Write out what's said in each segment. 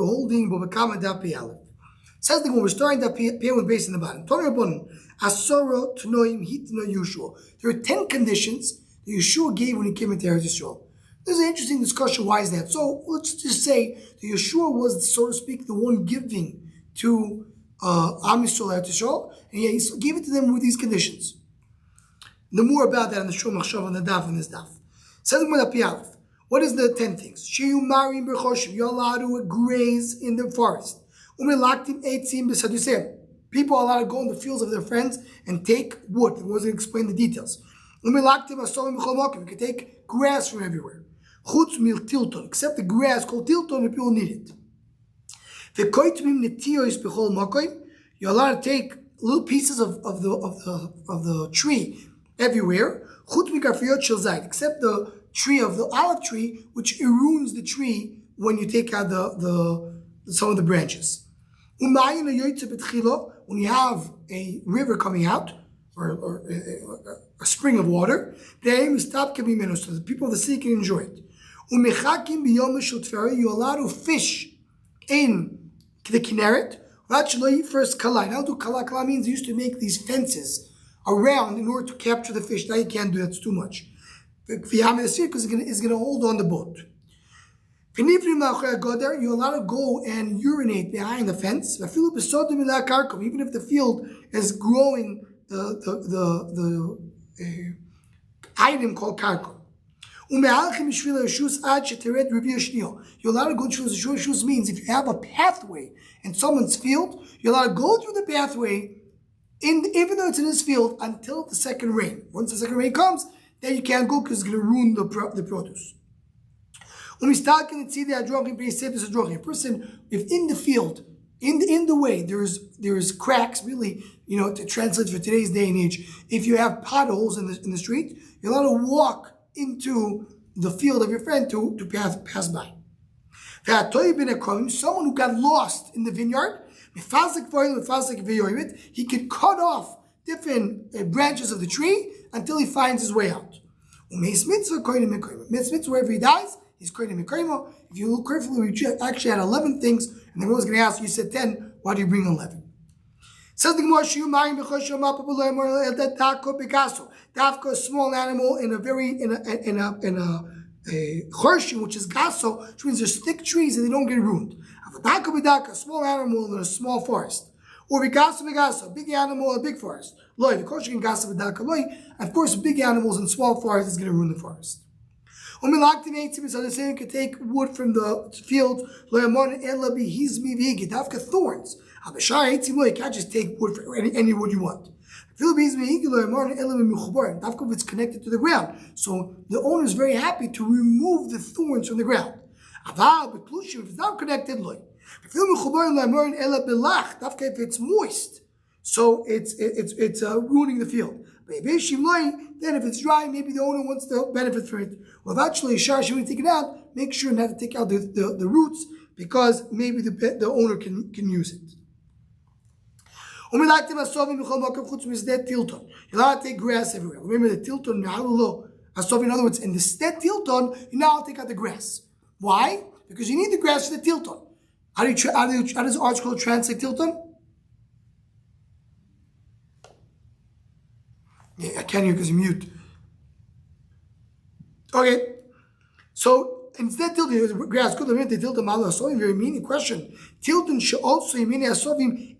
holding Says the we're starting that with base in the bottom. There are 10 conditions that Yeshua gave when he came into Eretz Yisrael. There's an interesting discussion. Why is that? So let's just say that Yeshua was, so to speak, the one giving to Am Yisrael, Eretz Yisrael, and he gave it to them with these conditions. The more about that on the Shul Machshav on the Daf in this Daf. Says the Gemara Pialef. What is the 10 things? You're allowed to graze in the forest. People are allowed to go in the fields of their friends and take wood. It wasn't explain the details. You can take grass from everywhere. Except the grass called tilton, if people need it. You're allowed to take little pieces of the tree everywhere. Except the tree of the olive tree, which ruins the tree when you take out some of the branches. When you have a river coming out, or a spring of water, so the people of the sea can enjoy it. You're allowed to fish in the Kinneret. First kala. Now do kala means they used to make these fences around in order to capture the fish. Now you can't do that, it's too much. Because it's going to hold on the boat. You're allowed to go and urinate behind the fence, even if the field is growing the item called karka. You're allowed to go through the shus means if you have a pathway in someone's field, you're allowed to go through the pathway, even though it's in his field, until the second rain. Once the second rain comes, then you can't go because it's going to ruin the produce. A person, if in the field, in the way, there's cracks, really, to translate for today's day and age, if you have potholes in the street, you're allowed to walk into the field of your friend to pass by. Someone who got lost in the vineyard, he could cut off different branches of the tree until he finds his way out. Wherever he dies, he's kohen mikaymo. If you look carefully, we actually had 11 things, and the was going to ask you, said 10, why do you bring 11? Says the Gemara, Dafka, a small animal in a chorshim, which is gaso, which means there's thick trees and they don't get ruined. A small animal in a small forest. Or vigasa, big animal in a big forest. Of course, you can gasa v'daka loy. Of course, big animals in small forests is going to ruin the forest. So the same can take wood from the field. Thorns. You can't just take wood for any wood you want. It's connected to the ground. So the owner is very happy to remove the thorns from the ground. If it's not connected, if it's moist, so it's ruining the field. Then if it's dry, maybe the owner wants to benefit from it. Well, eventually, when you take it out, make sure not to take out the roots, because maybe the owner can use it. You're allowed to take grass everywhere. Remember the tilton, in other words, in the stet tilton, you now take out the grass. Why? Because you need the grass for the tilton. How does article translate tilton? Yeah, I can't hear because you're mute. Okay, so instead tilton, grass, good, the tilton, asovim, very meaning question. Tilton should also mean asovim,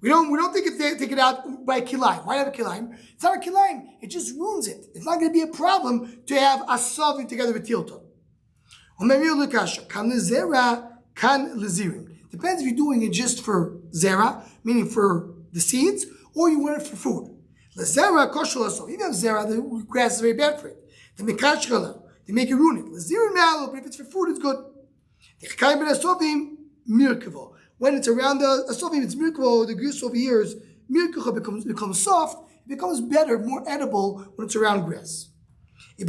we don't take it out by kilayim. Why have a kilayim? It's not a kilayim, it just ruins it. It's not going to be a problem to have asovim together with tilton. Depends if you're doing it just for zera, meaning for the seeds, or you want it for food. L'zera koshel asov. Even if zera, the grass is very bad for it. They make kashkala. They make it ruin it. L'zera malo, but if it's for food, it's good. When it's around the asovim, it's mirkavo. The goose over here is mirkava becomes soft. It becomes better, more edible when it's around grass. The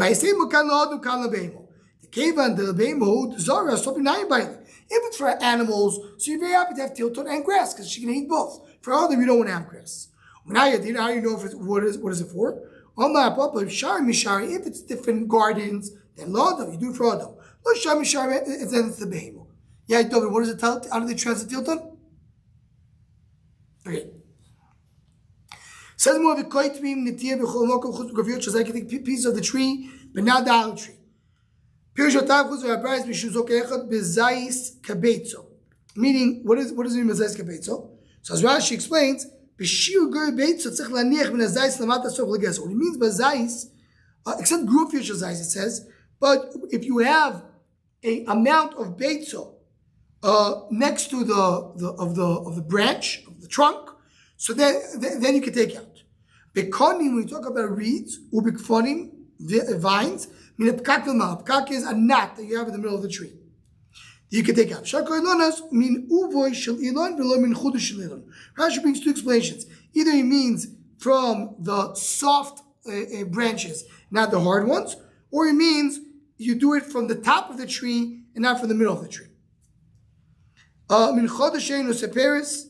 kevan the beimo the zara asovim nayim bayli. If it's for animals, so you're very happy to have tilton and grass because she can eat both. For other, we don't want to have grass. Now you know what is it for? If it's different gardens, Then lo adam, you do it for adam. Lo shami shari, and then it's the behemoth. Yeah, David, what does it tell? How do they translate Tilton? Okay. Says more of a koitmim nitiyah b'chol mokom chutz b'gaviyot shazai can take piece of the tree, but not the olive tree. Pirshotav chutz v'abrayis b'shuzok echad b'zayis kabetzo. Meaning, what does it mean b'zayis kabetzo? So as Rashi explains, b'shir gur beitzo tzich laniach min hazayis lamata sof l'geser. What it means by zayis, except group future zayis, it says, but if you have a amount of beitzo next to the branch of the trunk, so then you can take out. Bekonim, when you talk about reeds, ubikfonim, vines, min pkak l'ma. Pkak is a knot that you have in the middle of the tree. You can take out. Shakoi lonas min uvoy shel ilon v'lo min chudu shel ilon. Rashi brings two explanations. Either he means from the soft branches, not the hard ones, or he means you do it from the top of the tree and not from the middle of the tree. Min chodesheinu seperis.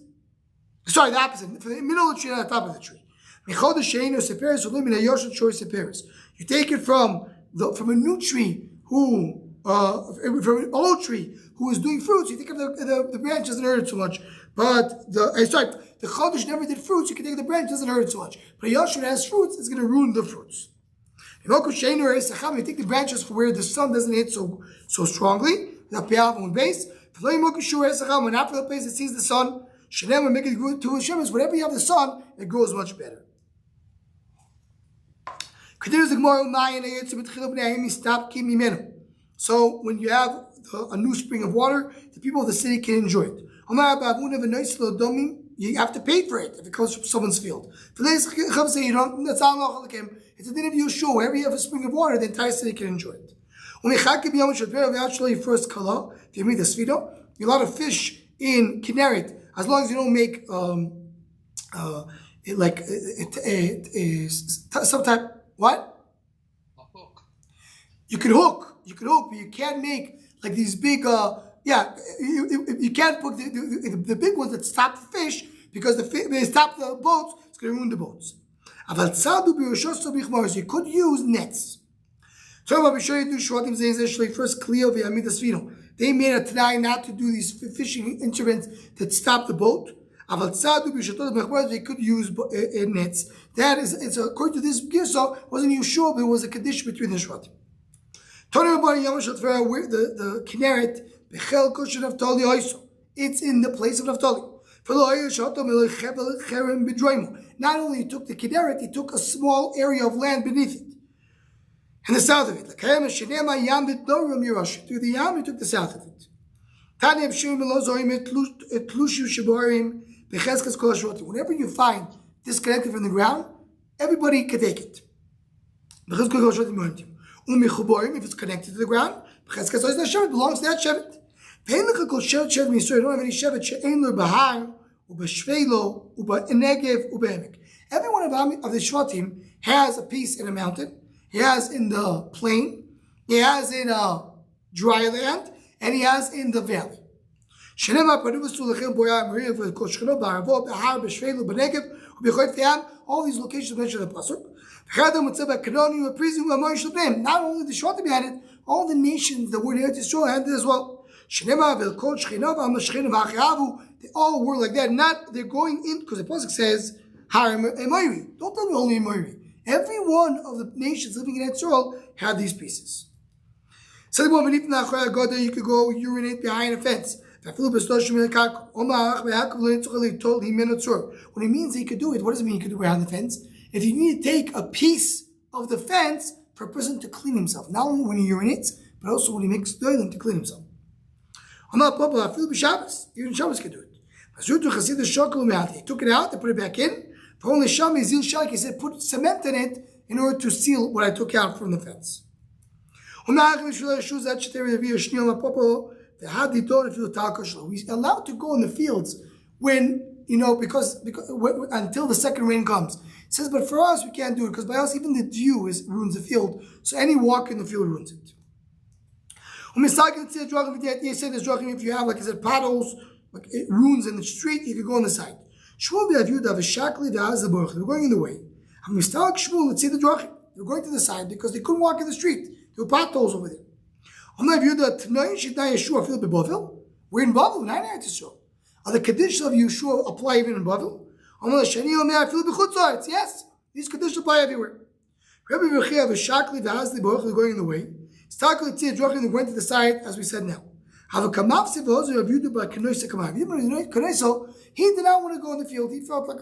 Sorry, the opposite. From the middle of the tree, not the top of the tree. Min chodesheinu seperis ulim min hayoshet shor seperis. You take it from a new tree from an old tree who is doing fruits. You think of the branch doesn't hurt it so much. But the chodesh never did fruits. You can take the branch, doesn't hurt it so much. But a yashur has fruits, it's going to ruin the fruits. You take the branches for where the sun doesn't hit so strongly. The base. When after the place it sees the sun, make it grow to Hashem. Whenever you have the sun, it grows much better. So when you have a new spring of water, the people of the city can enjoy it. You have to pay for it if it comes from someone's field. It's a din of Yeshua. Wherever you have a spring of water, the entire city can enjoy it. First color, if you meet the sfida, you're allowed to fish in Kinneret as long as you don't make some type what? A hook. You can hook, but you can't make like these big. You can't put the big ones that stop the fish because they stop the boats. It's going to ruin the boats. So you could use nets. First, they made a try not to do these fishing instruments that stop the boat. They could use nets. That is, it's according to this Girsa, wasn't Yeshua, but it was a condition between the Shvatim. The Kinneret, it's in the place of Naphtali. Not only he took the Kinneret, he took a small area of land beneath it. In the south of it. Through the Yam, he took the south of it. Whenever you find disconnected from the ground, everybody can take it. If it's connected to the ground, it belongs to that Shevet. You don't have any Shevet. Every one of the Shvatim has a piece in a mountain. He has in the plain, he has in dry land, and he has in the valley. All these locations mentioned in the Pasuk. Not only the Shvatim had it, all the nations that were in Eretz Yisrael had it as well. They all were like that. Not they're going in because the Pasuk says, don't tell me only Emoiri. Every one of the nations living in Israel had these pieces. You could go urinate behind a fence. When he means he could do it, what does it mean he could do behind the fence? If you need to take a piece of the fence for a person to clean himself, not only when he urinates, but also when he makes toilet to clean himself. Even Shabbos could do it. He took it out, they put it back in. Only Shami Zil Shalik, he said, put cement in it in order to seal what I took out from the fence. We're allowed to go in the fields when, because until the second rain comes. It says, but for us, we can't do it, because by us, even the dew ruins the field. So any walk in the field ruins it. If you have, like I said, potholes, like ruins in the street, you can go on the side. We're going in the way. Let's see the drachim. They're going to the side because they couldn't walk in the street. There were potholes over there. We're in Bava, we're not in Eretz Yisrael. Are the conditions of Yeshua apply even in Bava? Yes, these conditions apply everywhere. Rabbi Bechia v'shakli v'hazli b'ochli going in the way. Stakli tzir drochli went to the side, as we said now. Have a kamavsi v'hozu Rav Yehuda b'kanoisa kamav. He did not want to go in the field. He felt like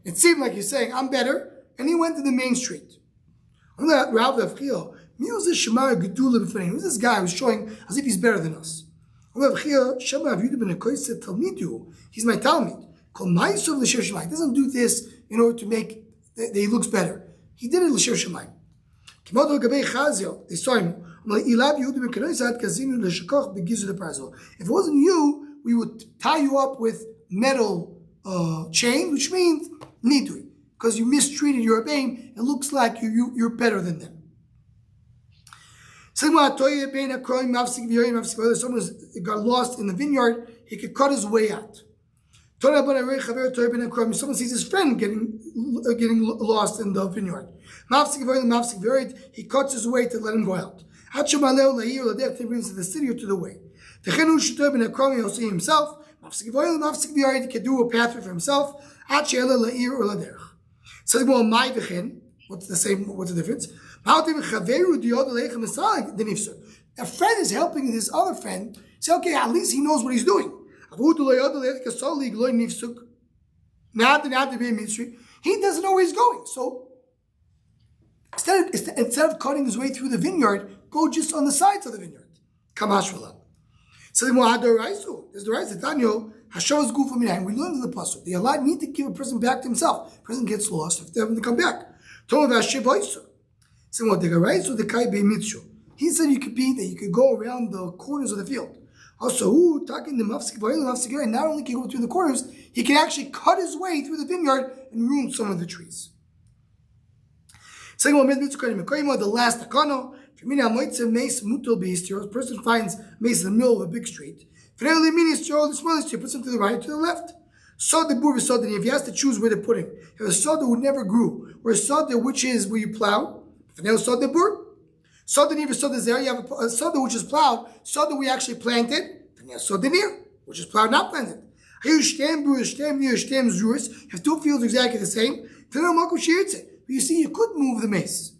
it seemed like he's saying, I'm better. And he went to the main street. Who's this guy who's showing as if he's better than us? He's my Talmud. He doesn't do this in order to make that he looks better. He did it l'shem shemayim. They saw him. If it wasn't you, we would tie you up with metal chain, which means nidui, because you mistreated your Rebbeim. It looks like you're better than them. Someone got lost in the vineyard, he could cut his way out. Someone sees his friend getting lost in the vineyard. He cuts his way to let him go out. He brings to the city or to the way. Also himself, he can do a pathway for himself. What's the difference? A friend is helping this other friend. Say, okay, at least he knows what he's doing. He doesn't know where he's going. So instead of cutting his way through the vineyard, go just on the sides of the vineyard. Kamash v'la. So there's the right. Daniel Hashavas Gufa Minayin. We learned in the pasuk. The Allah need to give a person back to himself. A person gets lost if they have to come back. He said you could go around the corners of the field. Also, talking the mafsik, not only can he go through the corners, he can actually cut his way through the vineyard and ruin some of the trees. The last takano. A person finds mace in the middle of a big street. Puts him to the right or to the left. If he has to choose where to put him, if a soda who never grew, or a soda which is where you plow, soda, you have a soda which is plowed, soda we actually planted, soda near, which is plowed, not planted. You have two fields exactly the same. But you see, you could move the mace.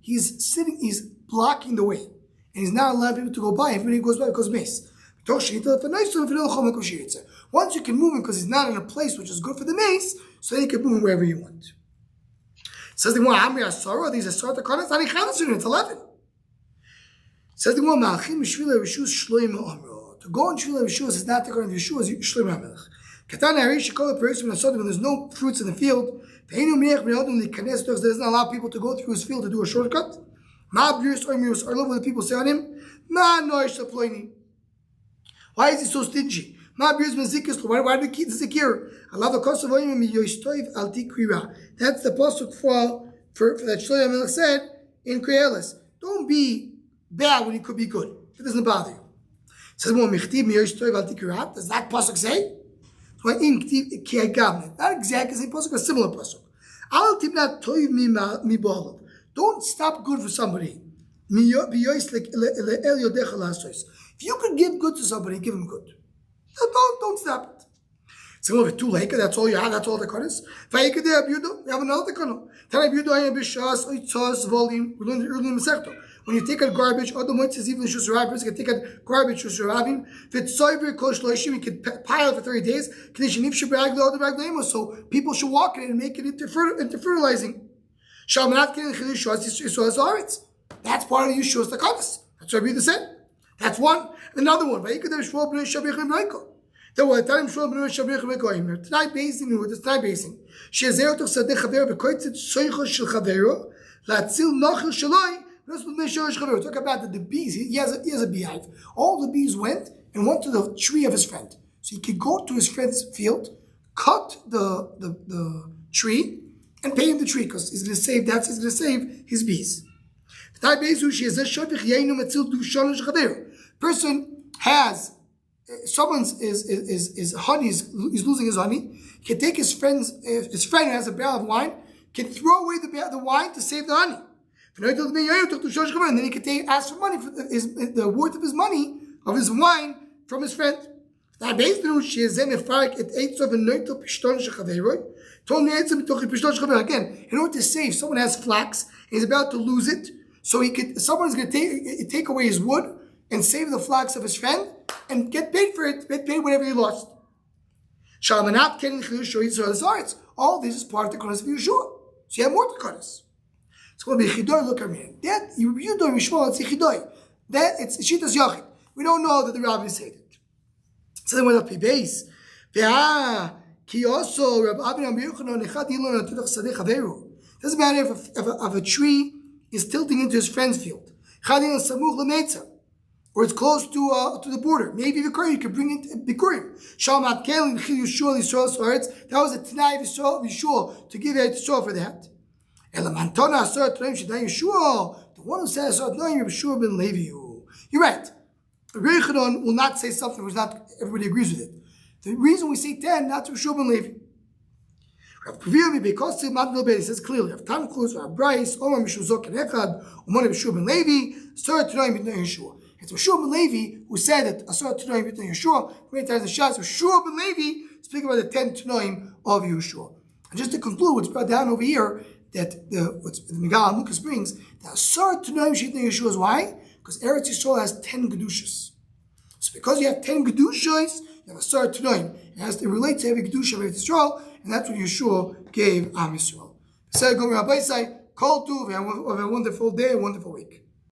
He's blocking the way. And he's not allowing people to go by. Everybody goes by because mace. Once you can move him because he's not in a place which is good for the mace, so you can move him wherever you want. Says the one, Amri Asara, these are Sarah Takonas, Ani Chalasun, it's 11. Says the one, Malchim Shvila Rishus Shloim Amro. To go on Shvila Rishus is not to go on Rishus, is Shloim Amelech. Katan Harish, call a person when there's no fruits in the field, doesn't allow people to go through his field to do a shortcut. I love what the people say on him. Why is he so stingy? Why do they keep the zikir? I love the Kosovo. That's the pasuk for that Shlomo Melech said in Kreelis. Don't be bad when you could be good. It doesn't bother you. It says, does that pasuk say? Not exactly the same pasuk, a similar pasuk. Don't stop good for somebody. If you could give good to somebody, give him good. Don't stop it. So if it's too late, that's all you have, that's all the cut is. You have another takano. When you take out garbage, you can take out garbage, you can pile it for 30 days, so people should walk in it and make it into fertilizing. That's part of the Yeshua's takanas. That's what Rabbi said. That's one. Another one. Tonight, basing with this tonight basing. Talk about the bees. He has a beehive. All the bees went to the tree of his friend. So he could go to his friend's field, cut the tree, and pay him the tree because he's going to save his bees. Person has is honey, he's losing his honey. He can take his friend who has a barrel of wine, can throw away the wine to save the honey. And then he could ask for money for the worth of his money, of his wine, from his friend. Again, in order to say if someone has flax and he's about to lose it, so someone's going to take away his wood and save the flax of his friend and get paid for it, get paid whatever he lost. All this is part of the Kodesh of Yeshua. So you have more to Kodesh. It's going to be Chidoy, look at me. That, you do Yeshua, it's Chidoy. That, it's Shitas Yachid. We don't know that the rabbis say it. So then what up, base? Ki also, Rabbi Abin Yochanan, Echad Yilon, Sadeh Chaveru. Doesn't matter if a tree is tilting into his friend's field. Echad Yilon Samuch L'Meitza. Or it's close to the border. Maybe you could bring it Bikurim. Shalmat Kelin Chil Yeshua Yisrael Svaretz. That was a Tanai of Yeshua to give Eretz Yisrael for that. Elamantona Asar Tanaim Shadai Yeshua. The one who says Asar Tanaim Yeshua ben Levi. You're right. Rabbi Yochanan will not say something which not everybody agrees with it. The reason we say 10, not to Yeshua ben Levi. Rav Kavir because he says clearly, Rav Tam Kluz, Rav Bryce, Omar Mishuzok and Echad, Umar Yeshua ben Levi, Asar Tanaim Yeshua. It's Yeshua ben Levi who said that Asar Tanoim B'nai Yeshua. Many times the Shas Yeshua ben Levi speaking about the 10 Tanoim of Yeshua. And just to conclude, what's brought down over here that the Megal Lucas brings, the Asar Tanoim B'nai Yeshua is why? Because Eretz Yisrael has 10 Gedushas. So because you have 10 Gedushas, you have Asar Tanoim. It has to relate to every Gedusha of Eretz Yisrael, and that's what Yeshua gave Am Yisrael. Say, Gomer Rabbi Say, Kol Tuv, have a wonderful day, a wonderful week.